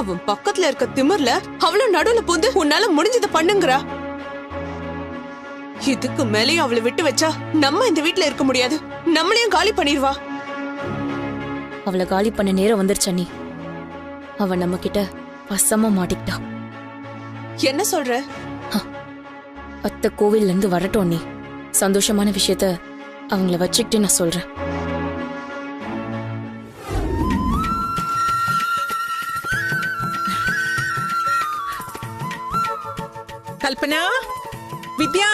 அவன் பக்கத்துல இருக்க திமிர்ல அவளும் நடுவுல பூந்து உன்னால முடிஞ்சதை பண்ணுங்கறா. இதுக்கு மேலேயும் அவளை விட்டு வச்சா நம்ம இந்த வீட்டுல இருக்க முடியாது. நம்மளையும் காலி பண்ணிடுவா. அவளை காலி பண்ண நேரம் வந்துருச்சா நீ? அவ நம்ம கிட்ட வசமா மாட்டிக்கிட்டா. என்ன சொல்ற? அத்தை கோவில்ல இருந்து வரட்டும், நீ சந்தோஷமான விஷயத்த அவங்கள வச்சுக்கிட்டு நான் சொல்றேன். கல்பனா, வித்யா,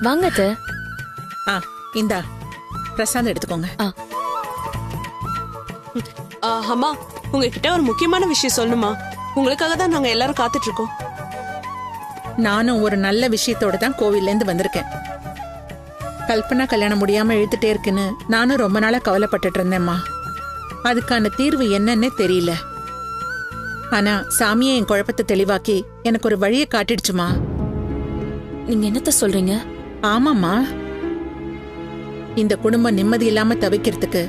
வாங்க அத்தை. இந்தா பிரசாதம் எடுத்துக்கோங்க. அம்மா, உங்ககிட்ட ஒரு முக்கியமான விஷயம் சொல்லணுமா? உங்களுக்காக தான் நாங்க எல்லாரும் காத்துட்டு இருக்கோம். நானும் ஒரு நல்ல விஷயத்தோட தான் கோவில்ல இருந்து வந்திருக்கேன். கல்பனா கல்யாணம் முடியாம இழுத்துட்டே இருக்குன்னு நானும் ரொம்ப நாளா கவலைப்பட்டுட்டு இருந்தேம்மா. அதுக்கான தீர்வு என்னன்னே தெரியல. ஆனா சாமியே என் குழப்பத்தை தெளிவாக்கி எனக்கு ஒரு வழியை காட்டிடுச்சுமா. நீங்க என்னத்த சொல்றீங்க? ஆமாம்மா, இந்த குடும்பம் நிம்மதி இல்லாம தவிக்கிறதுக்கு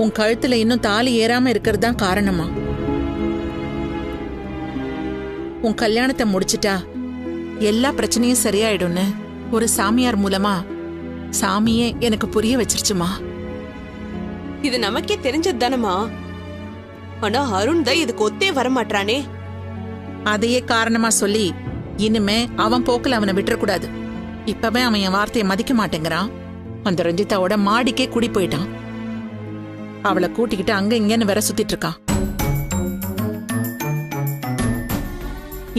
உன் கழுத்துல இன்னும் தாலி ஏறாம இருக்கிறது தான் காரணமா. உன் கல்யாணத்தை முடிச்சிட்டா எல்லா பிரச்சனையும் சரியாயிடும்னு ஒரு சாமியார் மூலமா சாமியே எனக்கு புரிய வச்சிருச்சுமா. இது நமக்கே தெரிஞ்சது தானமா. ஆனா அருண் தான் இதுக்கு ஒத்தே வரமாட்டானே. அதையே காரணமா சொல்லி இனிமே அவன் போக்குல அவனை விட்டுறக்கூடாது. இப்பவே அவன் என் வார்த்தையை மதிக்க மாட்டேங்கிறான். அந்த ரஞ்சிதாவோட மாடிக்கே குடி போயிட்டான். அவளை கூட்டிக்கிட்டு அங்க இங்கன்னு வேற சுத்திட்டு இருக்கான்.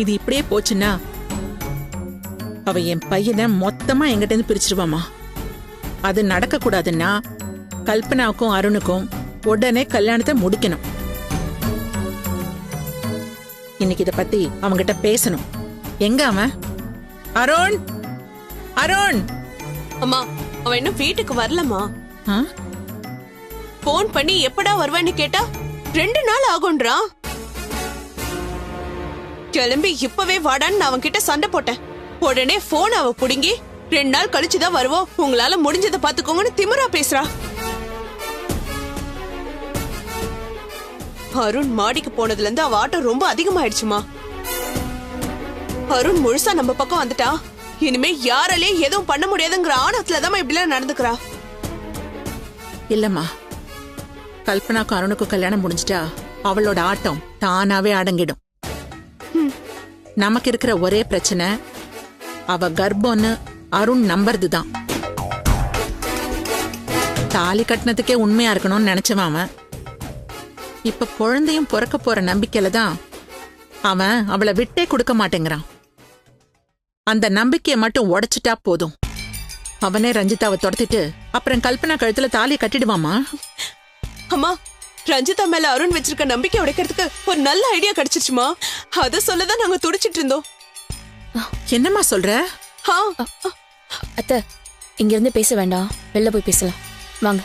இது இப்படியே போச்சுன்னா அவ என் பையனை மொத்தமா எங்கிட்ட இருந்து பிரிச்சிருவாமா. அது நடக்க கூடாதுன்னா கல்பனாவுக்கும் அருணுக்கும் உடனே கல்யாணத்தை முடிக்கணும். இன்னைக்கு இத பத்தி அவங்கிட்ட பேசணும். எங்க அவன்? அருண், அருண்! அம்மா, அவன் இன்னும் வீட்டுக்கு வரலமா. போன் பண்ணி எப்படா வருவேன்னு கேட்டா 2 நாள் ஆகும்ன்றான். கிளம்பி இப்பவே வாடான்னு அவன் கிட்ட சண்டை போட்டேன். உடனே போன் அவ புடுங்கி 2 நாள் கழிச்சுதான் வருவோம், உங்களால முடிஞ்சதை பாத்துக்கோங்கன்னு திமிரா பேசுறா. அருண் மாடிக்கு போனதுல இருந்து அவ ஆட்டம் ரொம்ப அதிகமாயிடுச்சுமா. அருண் முழுசா நம்ம பக்கம் வந்துட்டா இனிமே யாராலே எதுவும் பண்ண முடியாதுங்கிற ஆணவத்துலதான் இப்படிலாம் நடந்துக்கிறா. இல்லம்மா, கல்பனாக்கும் அருணுக்கும் கல்யாணம் முடிஞ்சிட்டா அவளோட ஆட்டம் தானாவே அடங்கிடும். நமக்கு இருக்கிற ஒரே பிரச்சனை அவ கர்ப்பம்னு அருண் நம்புறதுதான். தாலி கட்டினதுக்கே உண்மையா இருக்கணும்னு நினைச்சவன் அவன் இப்ப குழந்தையும் பிறக்க போற நம்பிக்கையில தான் அவன் அவளை விட்டே கொடுக்க மாட்டேங்கிறான். அந்த நம்பிக்கையை மட்டும் உடைச்சிட்டா போதும், அவனே ரஞ்சிதாவை துரத்திட்டு அப்புறம் கல்பனா கழுத்துல தாலியை கட்டிடுவாமா. அம்மா, ரஞ்சிதா மேல அருண் வச்சிருக்க நம்பிக்கை உடைக்கிறதுக்கு ஒரு நல்ல ஐடியா கிடைச்சிச்சுமா. அத சொல்லதான் நாங்க துடிச்சிட்டு இருந்தோம். என்னம்மா சொல்ற? அத்தை, இங்க இருந்து பேச வேண்டாம், வெளில போய் பேசலாம் வாங்க.